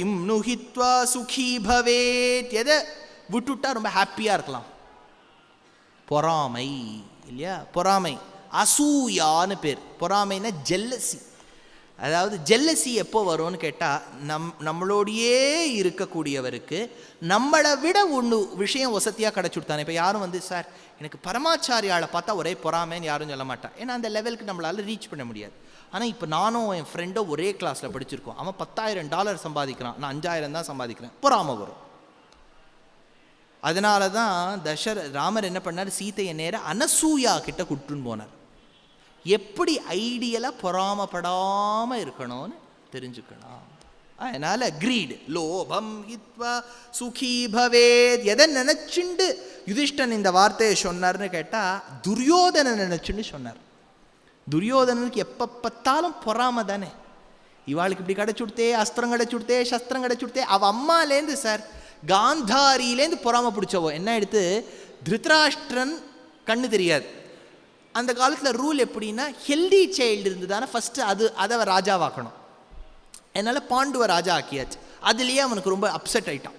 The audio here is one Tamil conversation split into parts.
கிம் நுஹித்வா சுகி பவேத். எதை விட்டுட்டா ரொம்ப ஹாப்பியாக இருக்கலாம்? பொறாமை இல்லையா? பொறாமை, அசூயான்னு பேர். பொறாமைன்னா ஜெல்லசி. அதாவது ஜெல்லசி எப்போ வரும்னு கேட்டால், நம்மளோடையே இருக்கக்கூடியவருக்கு நம்மளை விட ஒன்று விஷயம் வசதியாக கிடச்சுட்டானே. இப்போ யாரும் வந்து சார் எனக்கு பரமாச்சாரியாவை பார்த்தா ஒரே பொறாமைன்னு யாரும் சொல்ல மாட்டான். ஏன்னா அந்த லெவலுக்கு நம்மளால் ரீச் பண்ண முடியாது. ஆனால் இப்போ நானும் என் ஃப்ரெண்டோ ஒரே கிளாஸில் படிச்சிருக்கோம். அவன் $10,000 சம்பாதிக்கிறான், நான் 5,000 தான் சம்பாதிக்கிறேன். பொறாமை வரும். அதனால தான் ராமர் என்ன பண்ணார், சீதையை நேர அனசூயா கிட்ட கூட்டுன்னு போனார். எப்படி ஐடியலாக பொறாமப்படாமல் இருக்கணும்னு தெரிஞ்சுக்கணும். அதனால கிரீட், லோபம் ஹித்வா சுகி பவேத். எதை நினைச்சுண்டு யுதிஷ்டன் இந்த வார்த்தையை சொன்னார்னு கேட்டால், துரியோதனை நினைச்சுன்னு சொன்னார். துரியோதனனுக்கு எப்போ பார்த்தாலும் பொறாம தானே. இவாளுக்கு இப்படி கிடச்சுடுத்தே, அஸ்திரம் கிடச்சுடுத்தே, சஸ்திரம் கிடச்சுடுத்தே. அவள் அம்மாலேருந்து சார் காந்தாரியிலேருந்து பொறாம பிடிச்சவோ என்ன எடுத்து, திருதராஷ்டிரன் கண்ணு தெரியாது. அந்த காலத்தில் ரூல் எப்படின்னா, ஹெல்தி சைல்டு இருந்ததானே ஃபஸ்ட்டு அதை ராஜாவாக்கணும். அதனால் பாண்டுவை ராஜா ஆக்கியாச்சு. அதுலேயே அவனுக்கு ரொம்ப அப்செட் ஆயிட்டான்.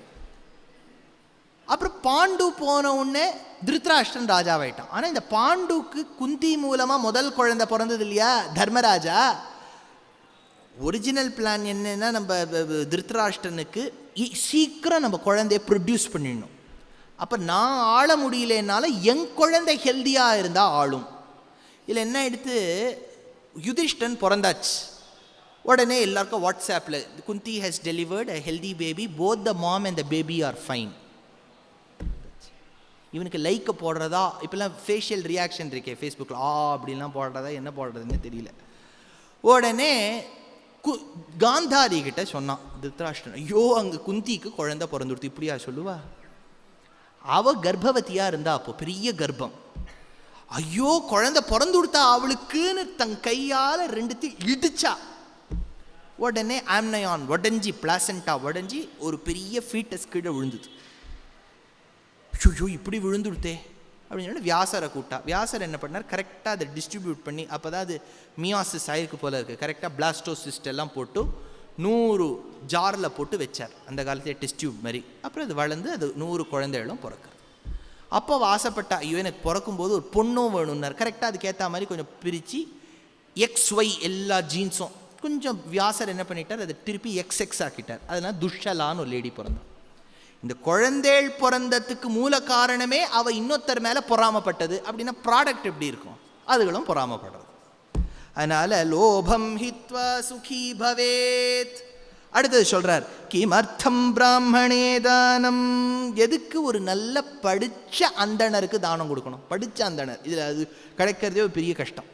அப்புறம் பாண்டு போன உடனே திருதராஷ்டிரன் ராஜாவாயிட்டான். ஆனால் இந்த பாண்டுக்கு குந்தி மூலமாக முதல் குழந்தை பிறந்தது இல்லையா, தர்மராஜா. ஒரிஜினல் பிளான் என்னன்னா, நம்ம திருதராஷ்டிரனுக்கு சீக்கிரம் நம்ம குழந்தைய ப்ரொடியூஸ் பண்ணிடணும். அப்போ நான் ஆள முடியலனால என் குழந்தை ஹெல்த்தியாக இருந்தால் ஆளும். இதில் என்ன எடுத்து, யுதிஷ்டன் பிறந்தாச்சு. உடனே எல்லாருக்கும் வாட்ஸ்ஆப்பில், Kunti has delivered a healthy baby, both the mom and the baby are fine. இவனுக்கு லைக்கை போடுறதா, இப்போல்லாம் ஃபேஷியல் ரியாக்ஷன் இருக்கே ஃபேஸ்புக்கில், அப்படின்லாம் போடுறதா என்ன போடுறதுன்னு தெரியல. உடனே காந்தாரி கிட்ட சொன்னான் திருதராஷ்டிரன், ஐயோ அங்கே குந்திக்கு குழந்தை பிறந்துடுத்து, இப்படியா சொல்லுவா? அவ கர்ப்பவதியாக இருந்தா, அப்போ பெரிய கர்ப்பம். ஐயோ குழந்தை பிறந்து கொடுத்தா அவளுக்குன்னு தன் கையால் ரெண்டுத்தையும் இடிச்சா. உடனே ஆம்னயான் உடஞ்சி, பிளாசண்டா உடஞ்சி ஒரு பெரிய ஃபீட்டஸ் கீழே விழுந்துது. ஐயோ இப்படி விழுந்துடுத்தே அப்படின்னு சொல்லி வியாசரை கூட்டா. வியாசர் என்ன பண்ணார், கரெக்டாக அதை டிஸ்ட்ரிபியூட் பண்ணி, அப்போ தான் அது மியாசிஸ் ஆயிருக்கு போல இருக்குது, கரெக்டாக பிளாஸ்டோசிஸ்ட் எல்லாம் போட்டு 100 ஜாரில் போட்டு வச்சார். அந்த காலத்தில் டெஸ்ட் டியூப் மாதிரி. அப்புறம் அது வளர்ந்து அது 100 குழந்தைகளும் பிறக்கிறது. அப்போ ஆசைப்பட்டா, ஐயோ எனக்கு பிறக்கும்போது ஒரு பொண்ணும் வேணும்னார். கரெக்டாக அதுக்கேற்ற மாதிரி கொஞ்சம் பிரித்து XY எல்லா ஜீன்ஸும் கொஞ்சம் வியாசர் என்ன பண்ணிட்டார், அதை திருப்பி XX ஆக்கிட்டார். அதனால் துஷலான்னு ஒரு லேடி பிறந்தார். இந்த குழந்தைகள் பிறந்ததுக்கு மூல காரணமே அவள் இன்னொருத்தர் மேலே பொறாமப்பட்டது. அப்படின்னா ப்ராடக்ட் எப்படி இருக்கும், அதுகளும் பொறாமப்படுறது. அதனால லோபம் ஹித்வா சுகி பவேத். அடுத்தது சொல்றார், கிமர்த்தம் பிராமணே தானம். எதுக்கு ஒரு நல்ல படிச்ச அந்தணருக்கு தானம் கொடுக்கணும்? படிச்ச அந்தணர், இதில் அது கிடைக்கிறதே ஒரு பெரிய கஷ்டம்.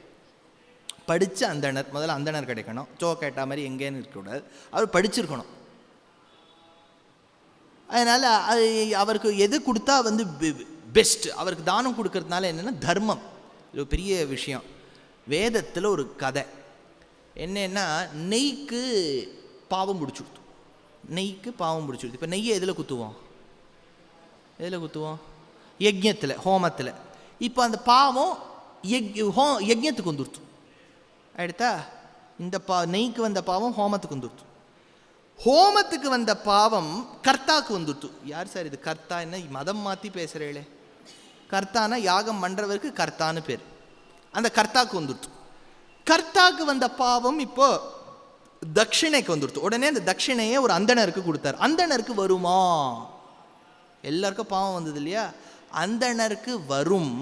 படித்த அந்தணர், முதல்ல அந்தணர் கிடைக்கணும். கேட்ட மாதிரி எங்கேன்னு இருக்கக்கூடாது, அவர் படிச்சிருக்கணும். அதனால் அது அவருக்கு எது கொடுத்தா வந்து பெஸ்ட். அவருக்கு தானம் கொடுக்கறதுனால என்னென்னா தர்மம். இது ஒரு பெரிய விஷயம். வேதத்தில் ஒரு கதை என்னன்னா, நெய்க்கு பாவம் பிடிச்சிடுத்து. நெய்க்கு பாவம் பிடிச்சிடுது. இப்போ நெய்யை எதில் குத்துவோம்? எதில் குத்துவோம்? யஜ்ஞத்தில், ஹோமத்தில். இப்போ அந்த பாவம் யஜ்ஞத்துக்கு வந்துடுத்து. எடுத்தா இந்த நெய்க்கு வந்த பாவம் ஹோமத்துக்கு வந்துடுத்து. ஹோமத்துக்கு வந்த பாவம் கர்த்தாக்கு வந்துடுத்து. யார் சார் இது கர்த்தா? என்ன மதம் மாற்றி பேசுகிறேளே. கர்த்தானா யாகம் பண்ணுறவருக்கு கர்த்தான்னு பேர். அந்த கர்த்தாக்கு வந்துடுத்து. கர்த்தாக்கு வந்த பாவம் இப்போ தட்சிணைக்கு வந்துடுத்து. உடனே அந்த தட்சிணையை ஒரு அந்தணருக்கு கொடுத்தார். அந்தணருக்கு வருமா? எல்லாருக்கும் பாவம் வந்தது இல்லையா? அந்தணருக்கு வரும்.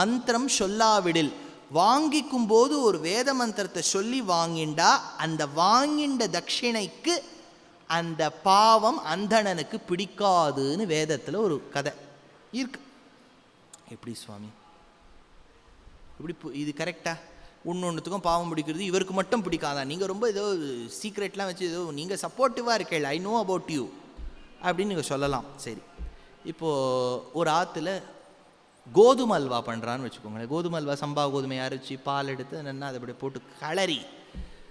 மந்திரம் சொல்லாவிடில். வாங்கிக்கும் போது ஒரு வேத மந்திரத்தை சொல்லி வாங்கிண்டா அந்த வாங்கிண்ட தட்சிணைக்கு அந்த பாவம் அந்தணனுக்கு பிடிக்காதுன்னு வேதத்தில் ஒரு கதை இருக்கு. எப்படி சுவாமி இப்படி இது கரெக்டா? ஒன்றுத்துக்கும் பாவம் பிடிக்கிறது, இவருக்கு மட்டும் பிடிக்காதா? நீங்கள் ரொம்ப ஏதோ சீக்ரெட்லாம் வச்சு ஏதோ நீங்கள் சப்போர்ட்டிவாக இருக்கீங்க, ஐ நோ அபவுட் யூ அப்படின்னு நீங்கள் சொல்லலாம். சரி, இப்போது ஒரு ஆற்றுல கோதுமை அல்வா பண்ணுறான்னு வச்சுக்கோங்களேன். கோதுமை அல்வா சம்பா கோதுமை அரைச்சி பால் எடுத்து என்னென்னா அதை அப்படியே போட்டு கலரி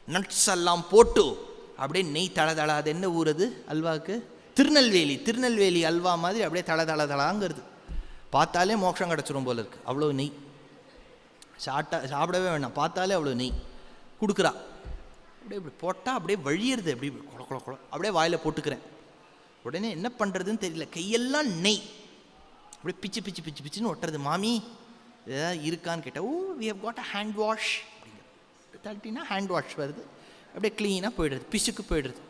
நட்ஸ் எல்லாம் போட்டு அப்படியே நெய் தள அது என்ன ஊறுது அல்வாவுக்கு? திருநெல்வேலி அல்வா மாதிரி அப்படியே தளங்கிறது. பார்த்தாலே மோட்சம் கிடச்சிரும் போல இருக்குது, அவ்வளோ நெய். சாப்பிடவே வேணாம், பார்த்தாலே அவ்வளோ நெய் கொடுக்குறா. அப்படியே இப்படி போட்டால் அப்படியே வழியிறது, அப்படி குள குள குள அப்படியே வாயில் போட்டுக்கிறேன். உடனே என்ன பண்ணுறதுன்னு தெரியல, கையெல்லாம் நெய் அப்படியே பிச்சு பிச்சு பிச்சு பிச்சுன்னு ஒட்டுறது. மாமி ஏதாவது இருக்கான்னு கேட்டால், oh we have got a hand wash அப்படிங்கிற தட்டினா ஹேண்ட் வாஷ் வருது, அப்படியே க்ளீனாக போய்டுறது, பிசுக்கு போய்டுறது.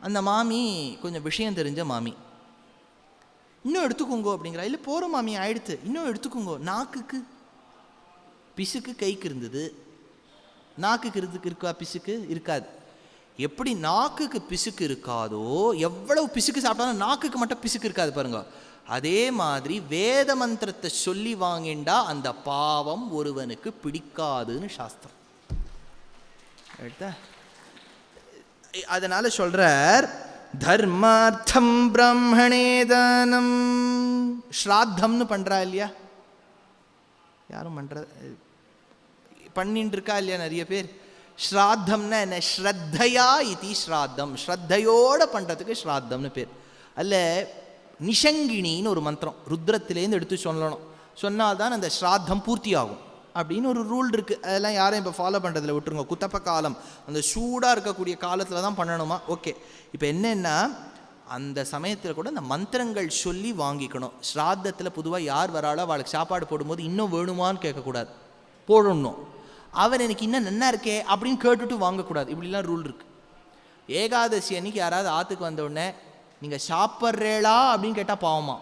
அந்த மாமி கொஞ்சம் விஷயம் தெரிஞ்ச மாமி. இன்னும் எடுத்துக்கோங்க அப்படிங்கிறா. இல்லை போகிற மாமி ஆயிடுத்து, இன்னும் எடுத்துக்கோங்க. நாக்குக்கு பிசுக்கு கைக்கு இருந்தது, நாக்குக்கு இருக்கா பிசுக்கு? இருக்காது. எப்படி நாக்குக்கு பிசுக்கு இருக்காதோ, எவ்வளவு பிசுக்கு சாப்பிட்டாலும் நாக்குக்கு மட்டும் பிசுக்கு இருக்காது பாருங்க. அதே மாதிரி வேத மந்திரத்தை சொல்லி வாங்கிண்டா அந்த பாவம் ஒருவனுக்கு பிடிக்காதுன்னு சாஸ்திரம். அதனால சொல்றார், தர்மார்த்தம் பிரம்மணே தானம். ஸ்ராத்தம்னு பண்றா இல்லையா? யாரும் பண்ற பண்ணிட்டு இருக்கா இல்லையா நிறைய பேர்? ஸ்ராத்தம்னா என்ன? ஸ்ரத்தையா இதி ஸ்ராத்தம். ஸ்ரத்தையோட பண்றதுக்கு ஸ்ராத்தம்னு பேர். அல்ல நிஷங்கிணின்னு ஒரு மந்திரம் ருத்ரத்திலேருந்து எடுத்து சொல்லணும், சொன்னால்தான் அந்த ஸ்ராத்தம் பூர்த்தி ஆகும் அப்படின்னு ஒரு ரூல் இருக்கு. அதெல்லாம் யாரும் இப்போ ஃபாலோ பண்ணுறதில்ல, விட்டுருங்க. குத்தப்ப காலம், அந்த சூடாக இருக்கக்கூடிய காலத்தில் தான் பண்ணணுமா? ஓகே. இப்போ என்னென்னா, அந்த சமயத்தில் கூட அந்த மந்திரங்கள் சொல்லி வாங்கிக்கணும். ஸ்ராத்தத்தில் பொதுவாக யார் வராளோ அவளுக்கு சாப்பாடு போடும்போது இன்னும் வேணுமான்னு கேட்கக்கூடாது, போடணும். அவன் எனக்கு இன்னும் நன்னா இருக்கே அப்படின்னு கேட்டுட்டு வாங்கக்கூடாது. இப்படிலாம் ரூல் இருக்கு. ஏகாதசி அன்னைக்கு யாராவது ஆற்றுக்கு வந்த உடனே நீங்கள் சாப்பிட்றேளா அப்படின்னு கேட்டால் பாவமா.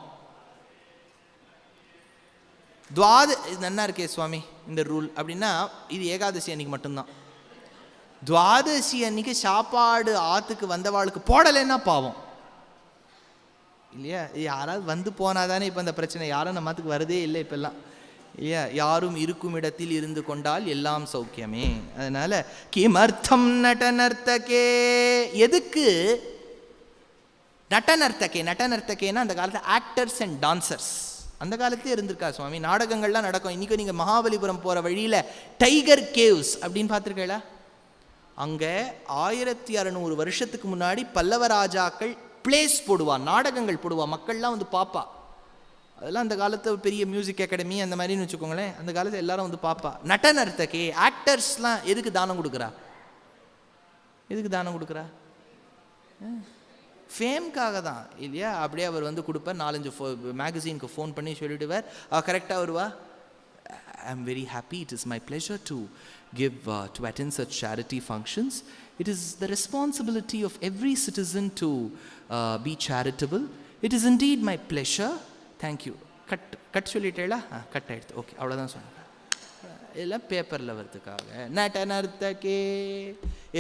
நன்னா இருக்கே சுவாமி இந்த ரூல் அப்படின்னா இது ஏகாதசி அன்னைக்கு மட்டும்தான். துவாதசி அன்னைக்கு சாப்பாடு ஆற்றுக்கு வந்தவாளுக்கு போடலைன்னா பாவம் இல்லையா? யாராவது வந்து போனாதானே இப்போ அந்த பிரச்சனை. யாரும் நம்ம மாத்துக்கு வரதே இல்லை இப்பெல்லாம் இல்லையா? யாரும் இருக்கும் இடத்தில் இருந்து கொண்டால் எல்லாம் சௌக்கியமே. அதனால கிமர்த்தம் நடனர்த்தகே. எதுக்கு நடனர்த்தகே? நடனர்த்தகேன்னா அந்த காலத்தில் ஆக்டர்ஸ் அண்ட் டான்சர்ஸ் அந்த காலத்திலே இருந்திருக்கா சுவாமி. நாடகங்கள்லாம் நடக்கும். இன்றைக்கி நீங்கள் மகாபலிபுரம் போகிற வழியில் டைகர் கேவ்ஸ் அப்படின்னு பார்த்துருக்கீங்களா? அங்கே 1600 வருஷத்துக்கு முன்னாடி பல்லவ ராஜாக்கள் பிளேஸ் போடுவா, நாடகங்கள் போடுவா, மக்கள்லாம் வந்து பார்ப்பா. அதெல்லாம் அந்த காலத்து பெரிய மியூசிக் அகாடமி அந்த மாதிரின்னு வச்சுக்கோங்களேன். அந்த காலத்தில் எல்லாரும் வந்து பார்ப்பா. நடனர்த்தகே ஆக்டர்ஸ்லாம் எதுக்கு தானம் கொடுக்குறா? எதுக்கு தானம் கொடுக்குறா? ஃபேம்காக தான் இல்லையா? அப்படியே அவர் வந்து கொடுப்பார். 4-5 மேகசீனுக்கு ஃபோன் பண்ணி சொல்லிவிடுவார். கரெக்டாக வருவா. I am very happy. It is my pleasure to give to attend such charity functions. It is the responsibility of every citizen to be charitable. It is indeed my pleasure. Thank you. Cut சொல்லிட்டேளா? கட் ஆயிடுது. ஓகே, அவ்வளோதான் சொன்னேன். இதெல்லாம் பேப்பரில் வரதுக்காக. நடனர்த்தகே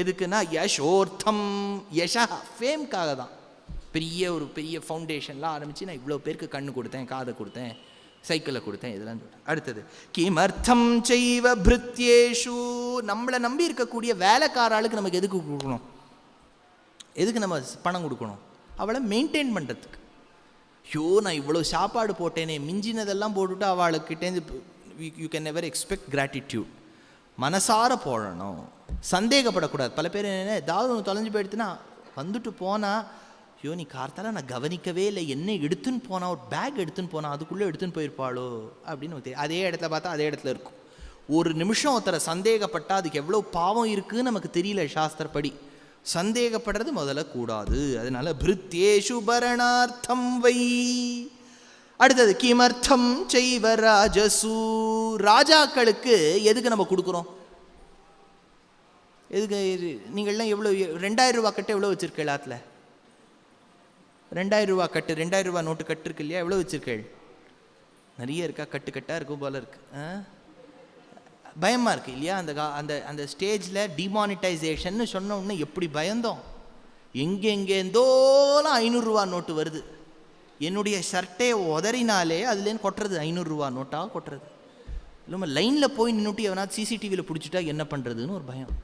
எதுக்குன்னா யசோர்த்தம். யஷா ஃபேம்காக தான். பெரிய ஃபவுண்டேஷன்லாம் ஆரம்பித்து நான் இவ்வளோ பேருக்கு கண்ணு கொடுத்தேன், காதை கொடுத்தேன், சைக்கிளை கொடுத்தேன், இதெல்லாம் சொல்கிறேன். அடுத்தது கிமர்த்தம் செய்வ பிருத்யேஷு. நம்மளை நம்பி இருக்கக்கூடிய வேலைக்காராளுக்கு நமக்கு எதுக்கு கொடுக்கணும்? எதுக்கு நம்ம பணம் கொடுக்கணும்? அவளை மெயின்டைன் பண்ணுறதுக்கு. ஐயோ நான் இவ்வளோ சாப்பாடு போட்டேனே, மிஞ்சினதெல்லாம் போட்டுவிட்டு அவளுக்கிட்டேருந்து you can never expect gratitude. மனசார போடணும், சந்தேகப்படக்கூடாது. பல பேர் என்ன, ஏதாவது ஒன்று தொலைஞ்சு போயிடுத்துன்னா வந்துட்டு போனால், ஐயோ நீ கார்த்தால நான் கவனிக்கவே இல்லை, என்ன எடுத்துன்னு போனால், ஒரு பேக் எடுத்துன்னு போனால் அதுக்குள்ளே எடுத்துன்னு போயிருப்பாளோ அப்படின்னு தெரியும். அதே இடத்துல பார்த்தா அதே இடத்துல இருக்கும். ஒரு நிமிஷம் ஒருத்தரை சந்தேகப்பட்டால் அதுக்கு எவ்வளோ பாவம் இருக்குதுன்னு நமக்கு தெரியல. சாஸ்திரப்படி சந்தேகப்படுறது முதல்ல கூடாது. அதனால பிருத்யேஷு பரணார்த்தம் வை. அடுத்தது கிமர்த்தம் செய்வ ராஜசு. ராஜாக்களுக்கு எதுக்கு நம்ம கொடுக்குறோம்? எதுக்கு? நீங்கள்லாம் எவ்வளோ 2000 ரூபா கட்டு எவ்வளோ வச்சுருக்கேள்? ஆற்றுல 2000 ரூபா கட்டு, 2000 ரூபா நோட்டு கட்டு இருக்கு இல்லையா? எவ்வளோ வச்சுருக்கேள்? நிறைய இருக்கா? கட்டு கட்டாக இருக்கும் போல இருக்கு. பயமாக இருக்குது இல்லையா? அந்த அந்த ஸ்டேஜில் டிமானிட்டைசேஷன் சொன்ன உடனே எப்படி பயந்தோம். எங்கெங்கேருந்தோலாம் 500 ரூபா நோட்டு வருது. என்னுடைய ஷர்ட்டே உதறினாலே அதுலேருந்து கொட்டுறது 500 ரூபா நோட்டாக கொட்டுறது. இல்லாமல் லைனில் போய் நின்றுட்டு எவனா சிசிடிவியில் பிடிச்சிட்டா என்ன பண்ணுறதுன்னு ஒரு பயம்.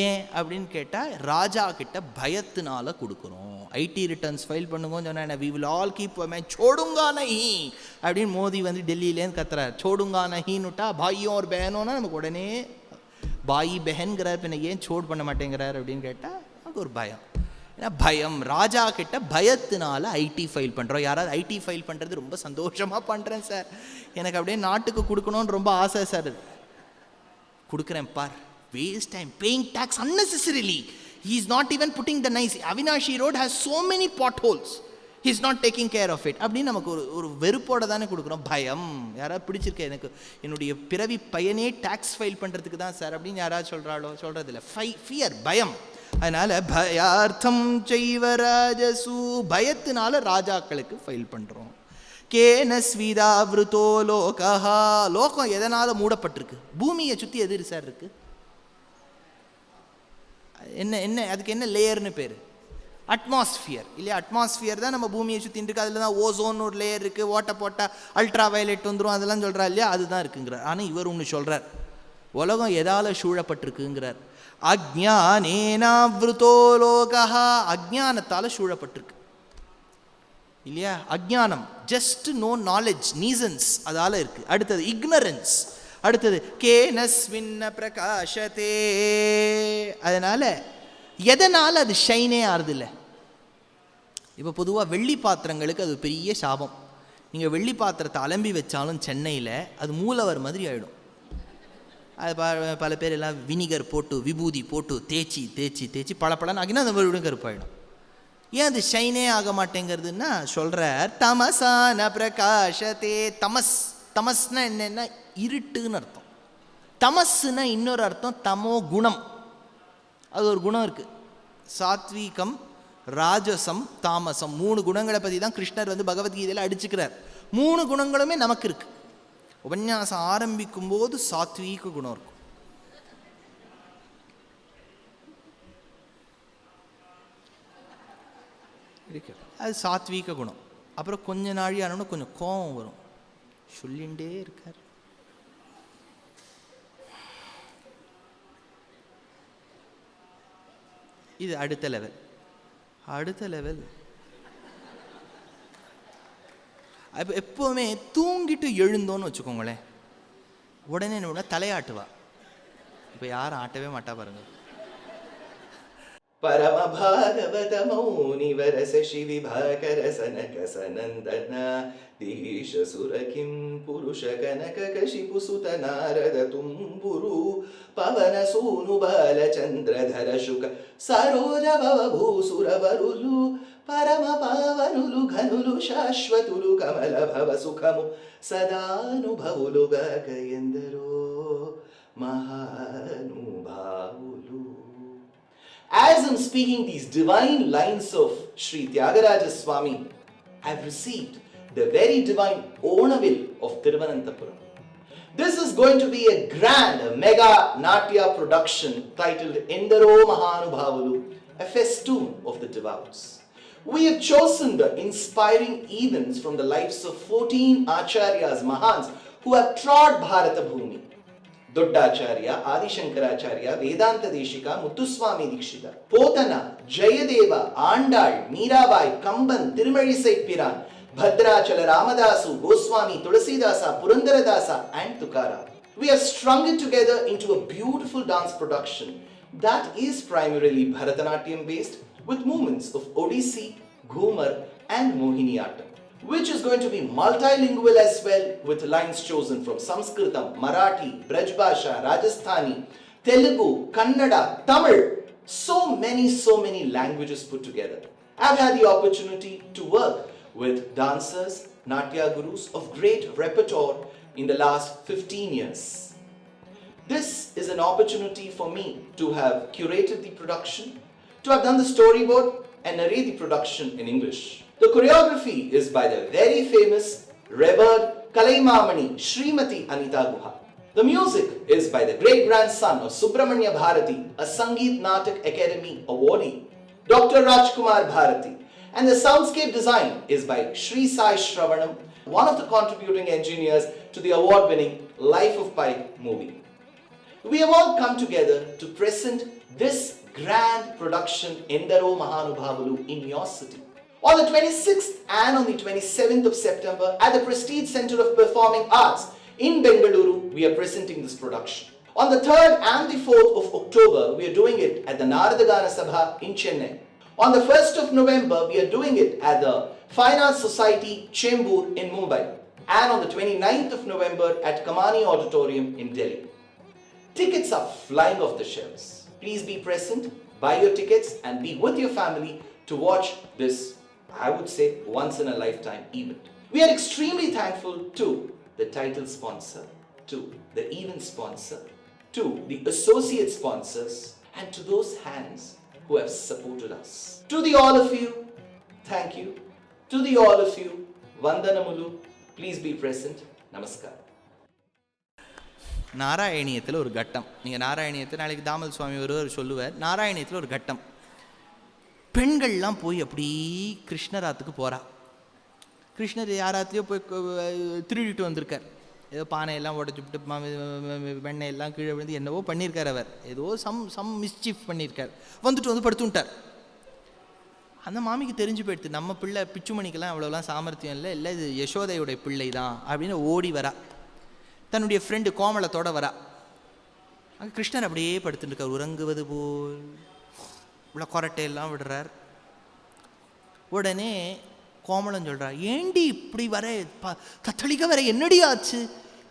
ஏன் அப்படின்னு கேட்டால் ராஜா கிட்ட பயத்தினால கொடுக்குறோம். ஐடி ரிட்டர்ன்ஸ் ஃபைல் பண்ணுங்கன்னு சொன்னா, வி வில் ஆல் கீப் சோடுங்கா நஹி அப்படின்னு மோதி வந்து டெல்லியிலேருந்து கத்துறார். சோடுங்கா நஹின்னுட்டா பாயும் ஒரு பஹனோன்னா நமக்கு உடனே பாயி பெஹன்கிறார். பின்ன ஏன் சோடு பண்ண மாட்டேங்கிறார் அப்படின்னு கேட்டால் நமக்கு ஒரு பயம். ஏன்னா பயம், ராஜா கிட்ட பயத்தினால ஐடி ஃபைல் பண்ணுறோம். யாராவது ஐடி ஃபைல் பண்ணுறது ரொம்ப சந்தோஷமாக பண்ணுறேன் சார், எனக்கு அப்படியே நாட்டுக்கு கொடுக்கணும்னு ரொம்ப ஆசை சார், கொடுக்குறேன் பார் waste time paying tax unnecessarily. He is not even putting the nice. Avinashi road has so many potholes. He is not taking care of it. அப்படின்னு நமக்கு ஒரு வெறுப்போட தானே கொடுக்குறோம். பயம். யாராவது பிடிச்சிருக்க எனக்கு என்னுடைய பிறவி பையனே டாக்ஸ் ஃபைல் பண்ணுறதுக்கு தான் சார் அப்படின்னு யாராவது சொல்கிறது இல்லை. ஃபியர், பயம். அதனால் பயார்த்தம் செய்வராஜசு, பயத்தினால ராஜாக்களுக்கு ஃபைல் பண்ணுறோம். கேன ஸ்வீதாவிருத்தோ லோகா, லோகம் எதனால் மூடப்பட்டிருக்கு? பூமியை சுற்றி எது சார் இருக்குது? என்ன அதுக்கு என்ன லேயர்னு பேர்? அட்மாஸ்பியர் இல்லையா? அட்மாஸ்பியர் தான் நம்ம பூமியை சுற்றின்னு இருக்குது. அதில் தான் ஓசோன் ஒரு லேயர் இருக்குது, ஓட்ட போட்டால் அல்ட்ரா வயலட் வந்துடும், அதெல்லாம் சொல்கிறா இல்லையா? அதுதான் இருக்குங்கிறார். ஆனால் இவர் ஒன்று சொல்கிறார், உலகம் எதால் சூழப்பட்டிருக்குங்கிறார். அஜ்ஞானேனாவ்ருதோ லோகா, அஜ்ஞானத்தால் சூழப்பட்டிருக்கு இல்லையா? அஜ்ஞானம், ஜஸ்ட் நோ நாலேஜ், நீசன்ஸ், அதால் இருக்குது. அடுத்தது இக்னரன்ஸ். அடுத்தது கேனஸ்மின்ன பிரகாஷத்தே, அதனால எதனால் அது ஷைனே ஆறுதில்லை. இப்போ பொதுவாக வெள்ளி பாத்திரங்களுக்கு அது பெரிய சாபம். நீங்கள் வெள்ளி பாத்திரத்தை அலம்பி வச்சாலும் சென்னையில் அது மூலவர் மாதிரி ஆகிடும். அது பல பேர் எல்லாம் வினிகர் போட்டு விபூதி போட்டு தேய்ச்சி தேய்ச்சி தேய்ச்சி பளபளன்னு ஆகினா அந்த மறுபடியும் கருப்பாயிடும். ஏன் அது ஷைனே ஆக மாட்டேங்கிறதுன்னா சொல்கிறார், தமசான பிரகாஷத்தே. தமஸ்னா என்னென்னா இருட்டுன்னு அர்த்தம். தமஸ்னா இன்னொரு அர்த்தம் தமோ குணம். அது ஒரு குணம் இருக்குது, சாத்வீகம், ராஜசம், தாமசம். 3 குணங்களை பற்றி தான் கிருஷ்ணர் பகவத்கீதையில் அடிச்சுக்கிறார். 3 குணங்களுமே நமக்கு இருக்குது. உபன்யாசம் ஆரம்பிக்கும் போது சாத்வீக குணம் இருக்கும். அது சாத்வீக குணம். அப்புறம் கொஞ்ச நாழி ஆனோன்னு கொஞ்சம் கோபம் வரும், சொல்லிகிட்டே இருக்கார். இது அடுத்த லெவல். அப்போ எப்போவுமே தூங்கிட்டு எழுந்தோன்னு வச்சுக்கோங்களேன், உடனே என்ன தலையாட்டுவா. இப்போ யாரும் ஆட்டவே மாட்டா பாருங்க. பரம பாகவத மௌனிவர சசி விபாகர சனக சனந்தன தீஷ சுரகிம் புருஷ கனக கஷிபு சுத நாரத தும்புரு பவன சூனு பால சந்திரதர சுக சரோஜ பவ பூசுரவருలు పరమ పావనులు ఘనులు శాశ్వతులు కమల భవ సుఖము సదానుభవులుగా ఎందరో మహానుభావులు. As I'm speaking these divine lines of Sri Tyagaraja Swami, I've received the very divine Onavil of Thiruvananthapuram. This is going to be a grand, a mega Natya production titled Endaro Mahanubhavulu, a festoon of the devouts. We have chosen the inspiring events from the lives of 14 Acharyas, Mahans, who have trod Bharata Bhumi. Doddacharya, Adishankaracharya, Vedanta Deshika, Muthuswami Dikshita, Potana, Jayadeva, Andal, Mirabai, Kamban, Tirumalizai Piran, Bhadrachala, Ramadasu, Goswami, Tulasidasa, Purandaradasa and Tukara. We have strung it together into a beautiful dance production that is primarily Bharatanatyam based with movements of Odissi, Ghumar and Mohiniyattam, which is going to be multilingual as well, with lines chosen from Sanskritam, Marathi, Braj Bhasha, Rajasthani, Telugu, Kannada, Tamil, so many languages put together. I've had the opportunity to work with dancers, Natya gurus of great repertoire in the last 15 years. This is an opportunity for me to have curated the production, to have done the storyboard and narrate the production in English. The choreography is by the very famous, revered Kalaimamani Srimati Anita Guha. The music is by the great-grandson of Subramanya Bharati, a Sangeet Natak Academy awardee, Dr. Rajkumar Bharati. And the soundscape design is by Sri Sai Shravanam, one of the contributing engineers to the award-winning Life of Pi movie. We have all come together to present this grand production Endaro Mahanubhavulu in your city. On the 26th and on the 27th of September at the Prestige Center of Performing Arts in Bengaluru, we are presenting this production. On the 3rd and the 4th of October, we are doing it at the Naradagana Sabha in Chennai. On the 1st of November, we are doing it at the Fine Arts Society, Chembur in Mumbai. And on the 29th of November at Kamani Auditorium in Delhi. Tickets are flying off the shelves. Please be present, buy your tickets and be with your family to watch this, I would say, once in a lifetime event. We are extremely thankful to the title sponsor, to the event sponsor, to the associate sponsors, and to those hands who have supported us. To the all of you, thank you. To the all of you, Vandanamulu, please be present. Namaskar. நாராயணியத்தில் ஒரு கட்டம். நீங்கள் நாராயணியத்தில் நாளைக்கு தாமல் சுவாமி ஒருவர் சொல்லுவார். நாராயணியத்தில் ஒரு கட்டம், பெண்கள்லாம் போய் அப்படி கிருஷ்ணராத்துக்கு போகிறா. கிருஷ்ணர் யாராத்தையோ போய் திருடிட்டு வந்திருக்கார். ஏதோ பானையெல்லாம் உடச்சிவிட்டு வெண்ணெய் எல்லாம் கீழே விழுந்து என்னவோ பண்ணியிருக்கார். அவர் ஏதோ சம் மிஸ்சீஃப் பண்ணியிருக்கார். வந்துட்டு வந்து படுத்துட்டார். அந்த மாமிக்கு தெரிஞ்சு போயிடுது, நம்ம பிள்ளை பிச்சுமணிக்கெல்லாம் அவ்வளோலாம் சாமர்த்தியம் இல்லை, இல்லை இது யசோதையுடைய பிள்ளை தான் அப்படின்னு ஓடி வரா. தன்னுடைய ஃப்ரெண்டு கோமளத்தோடு வரா. அங்கே கிருஷ்ணர் அப்படியே படுத்துட்டு இருக்கார், உறங்குவது போல் இவ்வளோ கொரட்டையெல்லாம் விடுறார். உடனே கோமளம் சொல்கிறா, ஏண்டி இப்படி வர தத்தளிக்க வர, என்னடி ஆச்சு?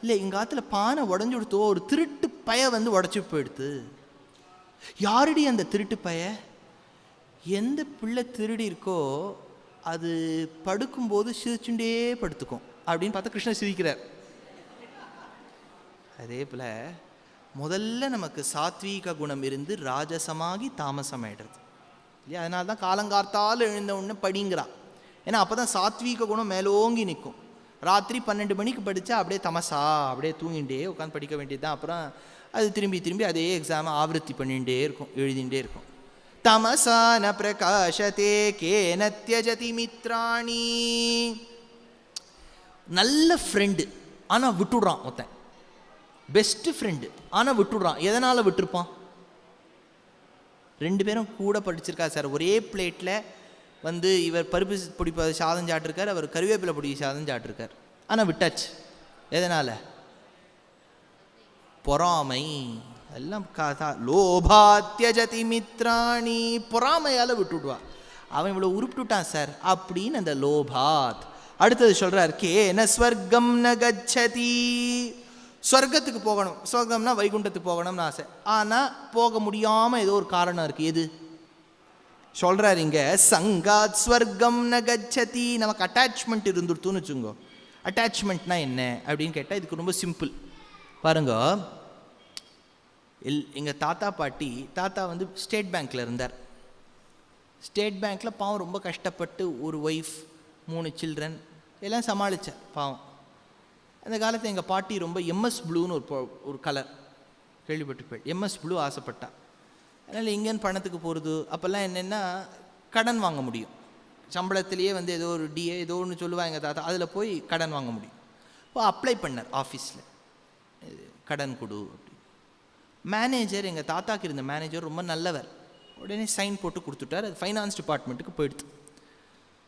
இல்லை எங்கள் ஆற்றுல பானை உடஞ்சி கொடுத்தோ, ஒரு திருட்டு பய வந்து உடச்சி போயிடுத்து. யாருடி அந்த திருட்டு பய? எந்த பிள்ளை திருடி இருக்கோ அது படுக்கும்போது சிரிச்சுண்டே படுத்துக்கும் அப்படின்னு பார்த்தா கிருஷ்ணர் சிரிக்கிறார். அதே போல் முதல்ல நமக்கு சாத்வீக குணம் இருந்து ராஜசமாகி தாமசம் ஆயிடுறது இல்லையா? அதனால தான் காலங்கார்த்தால் எழுந்த உடனே படிங்கிறான். ஏன்னா அப்போ தான் சாத்வீக குணம் மேலோங்கி நிற்கும். ராத்திரி 12 மணிக்கு படித்தா அப்படியே தமசா அப்படியே தூங்கிகிட்டே உட்காந்து படிக்க வேண்டியது தான். அப்புறம் அது திரும்பி திரும்பி அதே எக்ஸாமை ஆவர்த்தி பண்ணிகிட்டே இருக்கும், எழுதிகிட்டே இருக்கும். தமசா ந பிரகாசதே கேன த்யஜதி மித்ராணி. நல்ல ஃப்ரெண்டு ஆனால் விட்டுடுறான் ஒருத்தன், பெஸ்ட்டு ஃப்ரெண்டு ஆனால் விட்டுடுறான். எதனால் விட்டுருப்பான்? 2 பேரும் கூட படிச்சிருக்கா சார், ஒரே பிளேட்டில் வந்து இவர் பருப்பு பொடி சாதம் சாப்பிட்ருக்கார், அவர் கருவேப்பிலை பொடி சாதம் சாப்பிட்ருக்கார், ஆனால் விட்டாச்சு. எதனால்? பொறாமை. எல்லாம் லோபாத்யஜதி மித்ராணி, பொறாமையால் விட்டுடுவா. அவன் இவ்வளோ உருப்பிட்டுட்டான் சார் அப்படின்னு அந்த லோபாத். அடுத்தது சொல்கிறார், கேன ஸ்வர்க்கம் ந கச்சதி. ஸ்வர்க்கத்துக்கு போகணும், ஸ்வர்க்கம்னா வைகுண்டத்துக்கு போகணும்னு ஆசை, ஆனால் போக முடியாமல் ஏதோ ஒரு காரணம் இருக்குது. எது சொல்கிறார் இங்கே? சங்காத் ஸ்வர்க்கம் ந கச்சதி. நமக்கு அட்டாச்மெண்ட் இருந்துருத்துன்னு வச்சுங்கோ. அட்டாச்மெண்ட்னா என்ன அப்படின்னு கேட்டால் இதுக்கு ரொம்ப சிம்பிள் பாருங்க. எங்கள் தாத்தா பாட்டி, தாத்தா வந்து ஸ்டேட் பேங்க்கில் இருந்தார். ஸ்டேட் பேங்க்கில் பாவம் ரொம்ப கஷ்டப்பட்டு ஒரு ஒய்ஃப் 3 சில்ட்ரன் எல்லாம் சமாளித்தார் பாவம். அந்த காலத்தில் எங்கள் பாட்டி ரொம்ப எம்எஸ் ப்ளூன்னு ஒரு கலர் கேள்விப்பட்டு எம்எஸ் ப்ளூ ஆசைப்பட்டா. அதனால் எங்கேன்னு பணத்துக்கு போகிறது? அப்போல்லாம் என்னென்னா கடன் வாங்க முடியும், சம்பளத்திலேயே வந்து ஏதோ ஒரு டிஏ ஏதோ ஒன்று சொல்லுவாங்க எங்கள் தாத்தா, அதில் போய் கடன் வாங்க முடியும். இப்போ அப்ளை பண்ணார் ஆஃபீஸில், கடன் கொடு அப்படி. மேனேஜர், எங்கள் தாத்தாக்கு இருந்த மேனேஜர் ரொம்ப நல்லவர், உடனே சைன் போட்டு கொடுத்துட்டார். அது ஃபைனான்ஸ் டிபார்ட்மெண்ட்டுக்கு போயிடுது.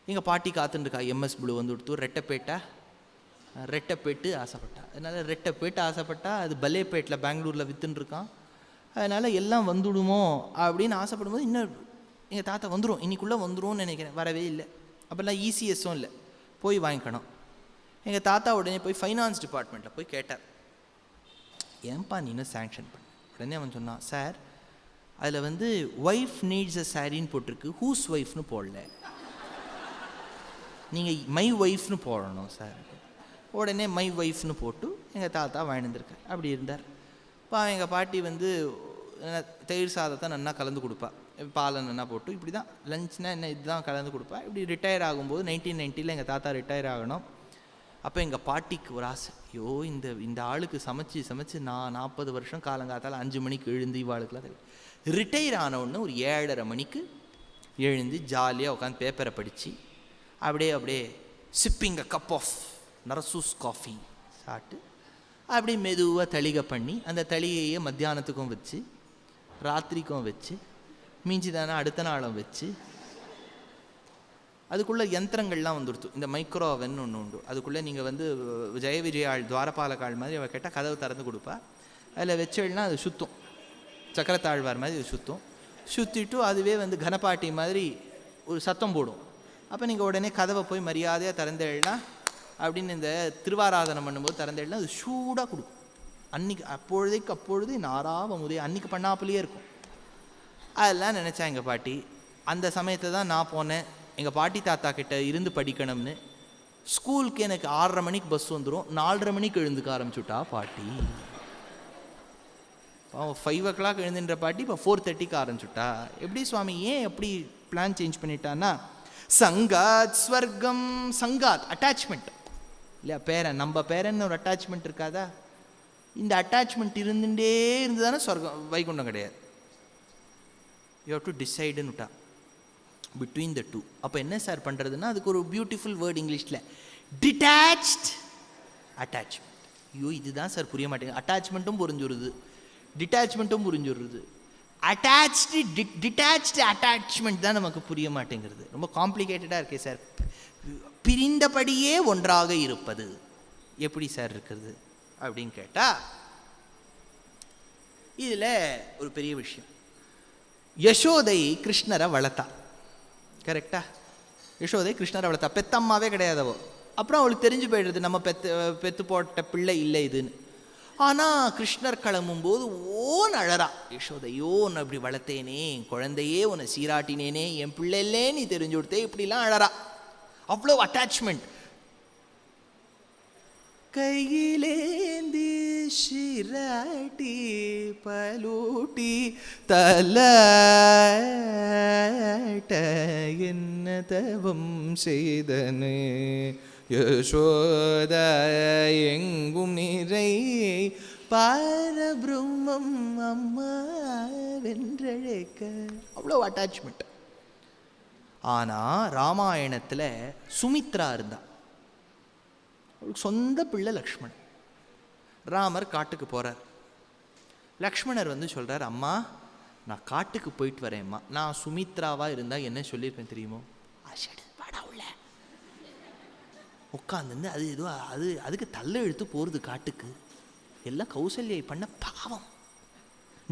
எங்கள் பாட்டி காத்துட்டுருக்கா, எம்எஸ் ப்ளூ வந்து கொடுத்து ரெட்டைப்பேட்டு ஆசைப்பட்டா. அதனால் ரெட்டைப்பேட்டு ஆசைப்பட்டா, அது பல்லேப்பேட்டில் பெங்களூரில் விற்றுன்ருக்கான். அதனால் எல்லாம் வந்துடுமோ அப்படின்னு ஆசைப்படும்போது இன்னும் எங்கள் தாத்தா வந்துடும், இன்னைக்குள்ளே வந்துடும்னு நினைக்கிறேன். வரவே இல்லை. அப்போல்லாம் இசிஎஸும் இல்லை, போய் வாங்கிக்கணும். எங்கள் தாத்தா உடனே போய் ஃபைனான்ஸ் டிபார்ட்மெண்ட்டில் போய் கேட்டார், ஏன்பா நீ இன்னும் சேங்ஷன் பண்ண? உடனே அவன் சொன்னான், சார் அதில் வந்து ஒய்ஃப் நீட்ஸ் அ சாரின்னு போட்டிருக்கு, ஹூஸ் ஒய்ஃப்னு போடல, நீங்கள் மை ஒய்ஃப்னு போடணும் சார். உடனே மை ஒய்ஃப்னு போட்டு எங்கள் தாத்தா வாழ்ந்துருக்கார். அப்படி இருந்தார். இப்போ எங்கள் பாட்டி வந்து தயிர் சாதத்தை நன்னா கலந்து கொடுப்பா, பாலை நன்னா போட்டு இப்படி தான் லஞ்ச்னால் என்ன இதுதான் கலந்து கொடுப்பா. இப்படி ரிட்டையர் ஆகும்போது 1990 எங்கள் தாத்தா ரிட்டையர் ஆகணும். அப்போ எங்கள் பாட்டிக்கு ஒரு ஆசை, ஐயோ இந்த ஆளுக்கு சமைச்சு நான் 40 வருஷம் காலங்காத்தால் 5 மணிக்கு எழுந்து இவாளுக்குலாம் ரிட்டையர் ஆனவுடனே ஒரு 7:30 மணிக்கு எழுந்து ஜாலியாக உட்காந்து பேப்பரை படித்து அப்படியே sipping a cup of Narasu's coffee சாப்பிட்டு அப்படியே மெதுவாக தளிகை பண்ணி அந்த தளிகையை மத்தியானத்துக்கும் வச்சு ராத்திரிக்கும் வச்சு மீஞ்சி தானே அடுத்த நாளும் வச்சு, அதுக்குள்ளே யந்திரங்கள்லாம் வந்துடுத்து. இந்த மைக்ரோ ஓவன் ஒன்று உண்டு, அதுக்குள்ளே நீங்கள் வந்து ஜெய விஜயாள் துவாரபாலகாள் மாதிரி அவள் கேட்டால் கதவை திறந்து கொடுப்பா. அதில் வச்சேன்னா அது சுற்றும், சக்கரத்தாழ்வார் மாதிரி அது சுற்றிட்டு அதுவே வந்து கனப்பாட்டி மாதிரி ஒரு சத்தம் போடும். அப்போ நீங்கள் உடனே கதவை போய் மரியாதையாக திறந்தேன்னா அப்படின்னு இந்த திருவாராதனம் பண்ணும்போது திறந்தேன்னா அது சூடாக கொடுக்கும். அன்னைக்கு அப்பொழுது நாராவமுதே அன்னைக்கு பண்ணாப்புலேயே இருக்கும். அதெல்லாம் நினச்சா எங்கள் பாட்டி. அந்த சமயத்தில் தான் நான் போனேன் எங்கள் பாட்டி தாத்தா கிட்ட இருந்து படிக்கணும்னு. ஸ்கூலுக்கு எனக்கு 6:30 மணிக்கு பஸ் வந்துடும், 4:30 மணிக்கு எழுந்துக்க ஆரம்பிச்சுட்டா பாட்டி. 5 o'clock எழுந்துன்ற பாட்டி இப்போ 4:30க்கு ஆரம்பிச்சுட்டா. எப்படி சுவாமி ஏன் எப்படி பிளான் சேஞ்ச் பண்ணிட்டான்னா, சங்காத் ஸ்வர்க்கம், சங்காத் அட்டாச்மெண்ட் இல்லையா, பேரன் நம்ம பேரன் ஒரு அட்டாச்மெண்ட் இருக்காதா, இந்த அட்டாச்மெண்ட் இருந்துட்டே இருந்துதானே சொர்க்கம் வைகுண்டம் கிடையாது. யூ ஹவ் டு டிசைடுன்னு விட்டா பிட்வீன் த டூ. அப்போ என்ன சார் பண்ணுறதுன்னா, அதுக்கு ஒரு பியூட்டிஃபுல் வேர்டு இங்கிலீஷில் டிட்டாச்ட் அட்டாச்மெண்ட். ஐயோ இதுதான் சார் புரிய மாட்டேங்குது. அட்டாச்மெண்ட்டும் புரிஞ்சுருது, டிட்டாச்மெண்ட்டும் புரிஞ்சுடுறது, டிட்டாச்டு அட்டாச்மெண்ட் தான் நமக்கு புரிய மாட்டேங்கிறது. ரொம்ப காம்ப்ளிகேட்டடாக இருக்கே சார். பிரிந்தபடியே ஒன்றாக இருப்பது எப்படி சார் இருக்கிறது அப்படின்னு கேட்டால், இதில் ஒரு பெரிய விஷயம். யசோதை கிருஷ்ணரை வளர்த்தா, கரெக்டா? யசோதை கிருஷ்ணரை வளர்த்தா, பெத்தம்மாவே கிடையாதவோ. அப்புறம் அவளுக்கு தெரிஞ்சு போயிடுறது நம்ம பெத்து போட்ட பிள்ளை இல்லை இதுன்னு. ஆனால் கிருஷ்ணர் கிளம்பும்போது ஓன்னு அழறா. யசோதையோ உன்னை அப்படி வளர்த்தேனே, என் குழந்தையே உன்னை சீராட்டினேனே, என் பிள்ளை இல்லே நீ தெரிஞ்சு கொடுத்தே, இப்படிலாம் அழறா. அவ்வளோ அட்டாச்மெண்ட். கையிலேந்தி ஷிராட்டி பலூட்டி தலாட்ட என்ன தவம் செய்தனே யசோத எங்கும் நிறை பரபிரம்மம் அம்மா வென்றழைக்க. அவ்வளோ அட்டாச்மெண்ட். ஆனால் ராமாயணத்தில் சுமித்ரா இருந்தா, அவளுக்கு சொந்த பிள்ளை லக்ஷ்மணன். ராமர் காட்டுக்கு போகிறார். லக்ஷ்மணர் வந்து சொல்கிறார், அம்மா நான் காட்டுக்கு போயிட்டு வரேம்மா, நான் சுமித்ராவாக இருந்தால் என்ன சொல்லியிருப்பேன் தெரியுமோ, அஷடு வாடா உள்ள உட்காந்து அது ஏதோ அதுக்கு தள்ள இழுத்து போகிறது காட்டுக்கு, எல்லாம் கௌசல்யை பண்ண பாவம்,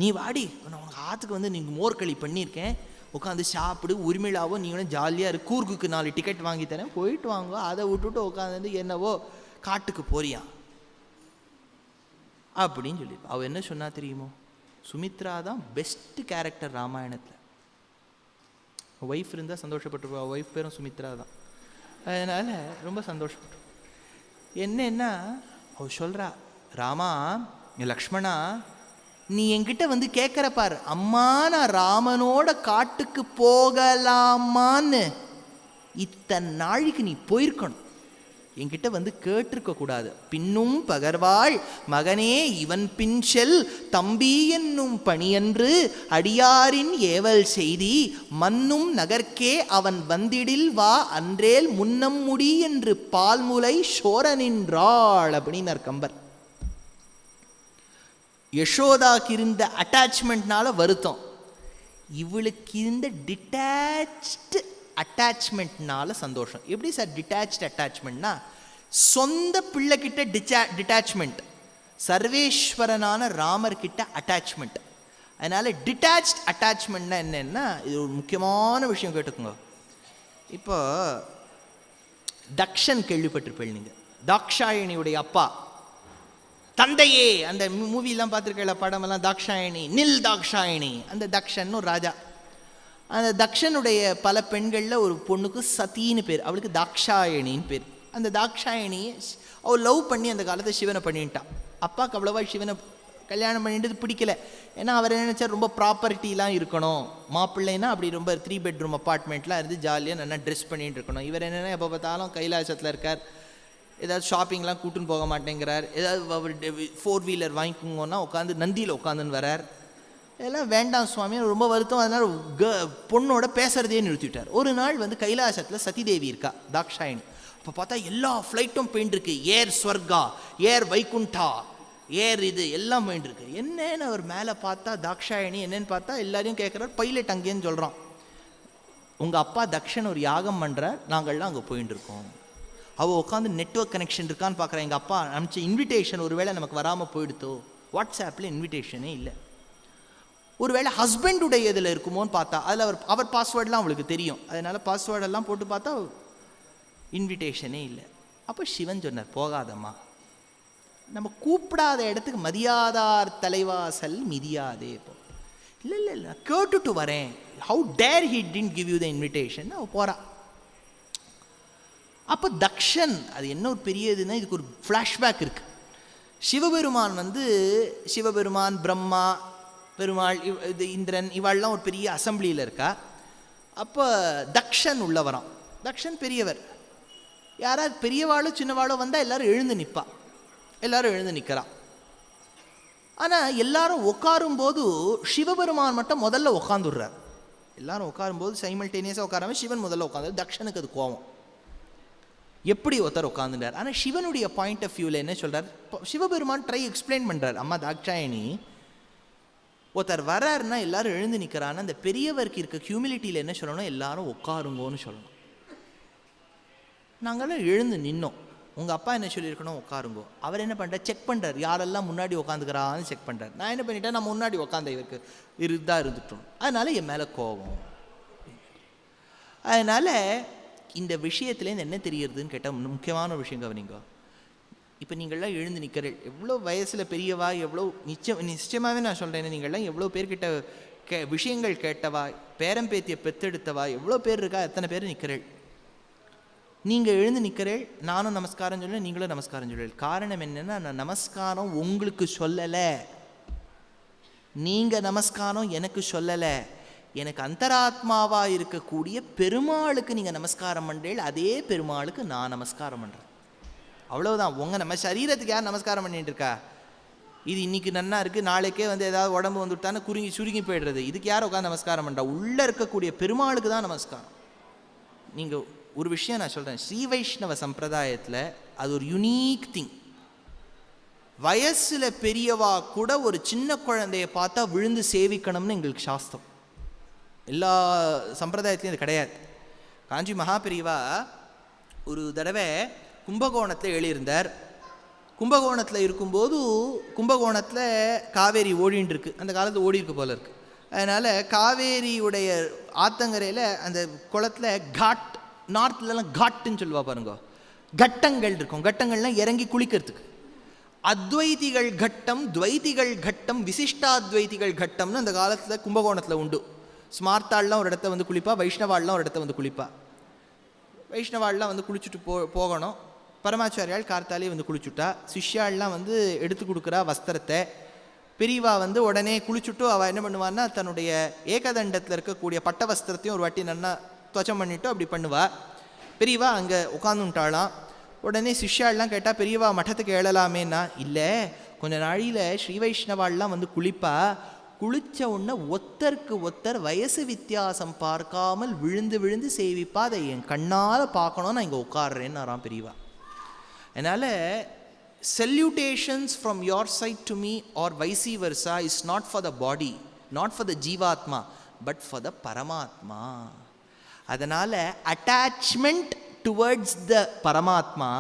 நீ வாடி நான் உனக்கு ஆற்றுக்கு வந்து நீங்கள் மோர்களி பண்ணியிருக்கேன், உட்காந்து சாப்பிடு, உரிமையிலாவோ நீங்களும் ஜாலியாக இருக்கு, கூர்க்குக்கு 4 டிக்கெட் வாங்கி தரேன், போயிட்டு வாங்க. அதை விட்டுட்டு உட்காந்து என்னவோ காட்டுக்கு போறியா அப்படின்னு சொல்லி. அவள் என்ன சொன்னா தெரியுமோ, சுமித்ரா தான் பெஸ்ட் கேரக்டர் ராமாயணத்தில். ஒய்ஃப் இருந்தால் சந்தோஷப்பட்டுருவா, ஒய்ஃப் பேரும் சுமித்ரா தான், அதனால் ரொம்ப சந்தோஷப்பட்டு. என்னன்னா அவள் சொல்கிறா, ராமா லக்ஷ்மணா நீ என்கிட்ட வந்து கேட்குற பாரு, அம்மா நான் ராமனோட காட்டுக்கு போகலாமான்னு, இத்தனை நாளைக்கு நீ போயிருக்கணும், என்கிட்ட வந்து கேட்டிருக்க கூடாது. பின்னும் பகர்வாள் மகனே இவன் பின்செல் தம்பி என்னும் பணியன்று அடியாரின் ஏவல் செய்தி மன்னும் நகர்க்கே அவன் வந்திடில் வா அன்றேல் முன்னம் முடி என்று பால்முலை சோர நின்றாள் அப்படின்னார் கம்பர். யசோதாக்கு இருந்த அட்டாச்மெண்ட்னால வருத்தம், இவளுக்கு இருந்த டிட்டாச்டு அட்டாச்மெண்ட்னால சந்தோஷம். எப்படி சார் டிட்டாச்டு அட்டாச்மெண்ட்னா, சொந்த பிள்ளைகிட்ட டிட்டாச்மெண்ட், சர்வேஸ்வரனான ராமர் கிட்ட அட்டாச்மெண்ட். அதனால டிட்டாச்ட் அட்டாச்மெண்ட்னா என்னன்னா, இது ஒரு முக்கியமான விஷயம் கேட்டுக்கோங்க. இப்போ தக்ஷன் கேள்விப்பட்டிருப்பேன் நீங்கள், தாக்ஷாயணியுடைய அப்பா தந்தையே, அந்த மூவிலாம் பார்த்துருக்கல படமெல்லாம், தாக்ஷாயணி நில் தாக்ஷாயணி, அந்த தக்ஷன் ஒரு ராஜா. அந்த தக்ஷனுடைய பல பெண்களில் ஒரு பொண்ணுக்கு சதின்னு பேர், அவளுக்கு தாக்ஷாயணின்னு பேர். அந்த தாக்ஷாயணியை அவள் லவ் பண்ணி அந்த காலத்தை சிவனை பண்ணிட்டான். அப்பாவுக்கு அவ்வளோவா சிவனை கல்யாணம் பண்ணிட்டு பிடிக்கல. ஏன்னா அவர் நினச்சா ரொம்ப ப்ராப்பர்ட்டிலாம் இருக்கணும், மாப்பிள்ளைன்னா அப்படி ரொம்ப 3 bedroom அப்பார்ட்மெண்ட்லாம் இருந்து ஜாலியாக நல்லா ட்ரெஸ் பண்ணிகிட்டு இருக்கணும். இவர் என்னென்னா எப்போ பார்த்தாலும் கைலாசத்தில் இருக்கார், ஏதாவது ஷாப்பிங்லாம் கூட்டுன்னு போக மாட்டேங்கிறார், ஏதாவது 4 wheeler வாங்கிக்கோங்கன்னா உட்காந்து நந்தியில் உட்காந்துன்னு வரார். இதெல்லாம் வேண்டாம் சுவாமி, ரொம்ப வருத்தம். அதனால் பொண்ணோட பேசுகிறதே நிறுத்திவிட்டார். ஒரு நாள் வந்து கைலாசத்தில் சதிதேவி இருக்கா தாக்ஷாயணி. அப்போ பார்த்தா எல்லா ஃப்ளைட்டும் போயின்ட்டுருக்கு, ஏர் ஸ்வர்கா, ஏர் வைகுண்டா, ஏர் இது எல்லாம் போயின்ட்டுருக்கு. என்னன்னு அவர் மேலே பார்த்தா தாக்ஷாயணி என்னன்னு பார்த்தா எல்லாரையும் கேட்குறார், பைலட் அங்கேன்னு சொல்கிறான், உங்கள் அப்பா தக்ஷன் ஒரு யாகம் பண்ணுறார், நாங்கள்லாம் அங்கே போயின்னு இருக்கோம். அவள் உட்காந்து நெட்வொர்க் கனெக்ஷன் இருக்கான்னு பார்க்குறேன், எங்கள் அப்பா அனுப்பிச்ச இன்விடேஷன் ஒருவேளை நமக்கு வராமல் போயிடுத்தோ, வாட்ஸ்ஆப்பில் இன்விடேஷனே இல்லை. ஒருவேளை ஹஸ்பண்டுடைய இதில் இருக்குமோன்னு பார்த்தா, அதில் அவர் பாஸ்வேர்டெலாம் அவளுக்கு தெரியும், அதனால் பாஸ்வேர்டெல்லாம் போட்டு பார்த்தா இன்விடேஷனே இல்லை. அப்போ சிவன் சொன்னார், போகாதம்மா, நம்ம கூப்பிடாத இடத்துக்கு மதியாதார் தலைவாசல் மிதியாதே போ. இல்லை இல்லை இல்லை கேட்டுட்டு வரேன், how dare he didn't give you the invitation, அவள் போகிறா. அப்போ தக்ஷன், அது என்ன ஒரு பெரிய இதுன்னா, இதுக்கு ஒரு ஃப்ளாஷ்பேக் இருக்குது. சிவபெருமான் பிரம்மா பெருமாள் இது இந்திரன் இவாள்லாம் ஒரு பெரிய அசம்பிளியில் இருக்கா. அப்போ தக்ஷன் உள்ள வரான். தக்ஷன் பெரியவர். யாராவது பெரியவாளோ சின்னவாளோ வந்தால் எல்லாரும் எழுந்து நிற்பா. எல்லாரும் எழுந்து நிற்கிறான். ஆனால் எல்லாரும் உட்காரும்போது சிவபெருமான் மட்டும் முதல்ல உட்காந்துடுறார். எல்லாரும் உட்காரும்போது சைமல்டேனியஸாக உட்காராம சிவன் முதல்ல உட்காந்து. தக்ஷனுக்கு அது கோவம், எப்படி ஒருத்தர் உட்காந்துட்டார். ஆனால் சிவனுடைய பாயிண்ட் ஆஃப் வியூவில் என்ன சொல்கிறார், சிவபெருமான் ட்ரை எக்ஸ்பிளைன் பண்ணுறார். அம்மா தாட்சாயணி, ஒருத்தர் வராருன்னா எல்லாரும் எழுந்து நிற்கிறான்னு அந்த பெரியவருக்கு இருக்க ஹியூமிலிட்டியில் என்ன சொல்லணும், எல்லாரும் உட்காருங்கோன்னு சொல்லணும். நாங்களாம் எழுந்து நின்னோம். உங்கள் அப்பா என்ன சொல்லியிருக்கணும், உட்காருங்கோ. அவர் என்ன பண்ணுறார், செக் பண்ணுறார் யாரெல்லாம் முன்னாடி உட்காந்துக்கிறான்னு செக் பண்ணுறார். நான் என்ன பண்ணிட்டேன், நான் முன்னாடி உட்காந்த இவருக்கு இருந்துட்டோம், அதனால் என் மேலே கோபம். அதனால் இந்த விஷயத்துலேருந்து என்ன தெரியுறதுன்னு கேட்டால் முக்கியமான ஒரு விஷயம் கவனிங்க. இப்போ நீங்கள்லாம் எழுந்து நிற்கிறீர்கள், எவ்வளோ வயசில் பெரியவா, எவ்வளோ நிச்சயமாகவே நான் சொல்கிறேன், நீங்கள்லாம் எவ்வளோ பேர்கிட்ட விஷயங்கள் கேட்டவா, பேரம்பேத்தியை பெற்றெடுத்தவா எவ்வளோ பேர் இருக்கா, எத்தனை பேர் நிற்கிறீர்கள். நீங்கள் எழுந்து நிற்கிறீர்கள், நானும் நமஸ்காரம் சொல்ல, நீங்களும் நமஸ்காரம் சொல்லுங்கள். காரணம் என்னென்னா, நான் நமஸ்காரம் உங்களுக்கு சொல்லலை, நீங்கள் நமஸ்காரம் எனக்கு சொல்லலை. எனக்கு அந்தராத்மாவாக இருக்கக்கூடிய பெருமாளுக்கு நீங்கள் நமஸ்காரம் பண்ணுறீள், அதே பெருமாளுக்கு நான் நமஸ்காரம் பண்ணுறேன். அவ்வளோதான். நம்ம சரீரத்துக்கு யார் நமஸ்காரம் பண்ணிட்டு இருக்கா? இது இன்றைக்கி நன்னா இருக்குது, நாளைக்கே ஏதாவது உடம்பு வந்துவிட்டான்னு சுருங்கி போய்டுறது. இதுக்கு யார் உட்காந்து நமஸ்காரம் பண்ணுறா? உள்ளே இருக்கக்கூடிய பெருமாளுக்கு தான் நமஸ்காரம். நீங்கள் ஒரு விஷயம் நான் சொல்கிறேன், ஸ்ரீ வைஷ்ணவ சம்பிரதாயத்தில் அது ஒரு யுனீக் திங். வயசில் பெரியவா கூட ஒரு சின்ன குழந்தைய பார்த்தா விழுந்து சேவிக்கணும்னு எங்களுக்கு சாஸ்திரம். எல்லா சம்பிரதாயத்துலையும் இது கிடையாது. காஞ்சி மகாபெரிவா ஒரு தடவை கும்பகோணத்தில் எழுதியிருந்தார். கும்பகோணத்தில் இருக்கும்போது, கும்பகோணத்தில் காவேரி ஓடின்னு இருக்கு, அந்த காலத்தில் ஓடி இருக்கு போல இருக்குது. அதனால் காவேரியுடைய ஆத்தங்கரையில் அந்த குளத்தில் காட், நார்த்லலாம் காட்டுன்னு சொல்லுவா பாருங்க, கட்டங்கள் இருக்கும். கட்டங்கள்லாம் இறங்கி குளிக்கிறதுக்கு. அத்வைதிகள் கட்டம், துவைதிகள் கட்டம், விசிஷ்டாத்வைதிகள் கட்டம்னு அந்த காலத்தில் கும்பகோணத்தில் உண்டு. ஸ்மார்த்தாள்லாம் ஒரு இடத்த குளிப்பா, வைஷ்ணவாள்லாம் ஒரு இடத்த குளிப்பா. வைஷ்ணவாள்லாம் குளிச்சுட்டு போகணும். பரமாச்சாரியால் கார்த்தாலே குளிச்சுட்டா. சிஷ்யாள்லாம் எடுத்து கொடுக்குறா வஸ்திரத்தை. பெரியவா உடனே குளிச்சுட்டு அவள் என்ன பண்ணுவான்னா, தன்னுடைய ஏகதண்டத்தில் இருக்கக்கூடிய பட்ட வஸ்திரத்தையும் ஒரு வாட்டி நல்லா துவச்சம் பண்ணிவிட்டு அப்படி பண்ணுவா. பெரியவா அங்கே உட்காந்துட்டாளாம். உடனே சிஷ்யாள்லாம் கேட்டால், பெரியவா மட்டத்துக்கு எழலாமேன்னா, இல்லை கொஞ்ச நாழியில் ஸ்ரீ வைஷ்ணவாள்லாம் குளிப்பா, குளித்த உடனே ஒத்தருக்கு ஒத்தர் வயசு வித்தியாசம் பார்க்காமல் விழுந்து விழுந்து சேவிப்பா, அதை என் கண்ணால் பார்க்கணும், நான் இங்கே உட்காடுறேன்னு பெரியவா. அதனால் salutations from your side to me or vice versa is not for the body, not for the jivatma, but for the paramatma. அதனால் attachment towards the paramatma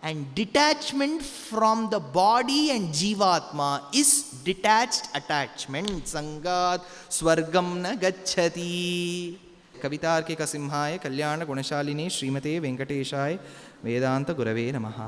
and detachment from the body and jivatma is detached attachment. Sangat swargam na gacchati. कवितार्किक सिंहाय कल्याण गुणशालिनी श्रीमते वेंकटेशाय वेदांत गुरवे नमः.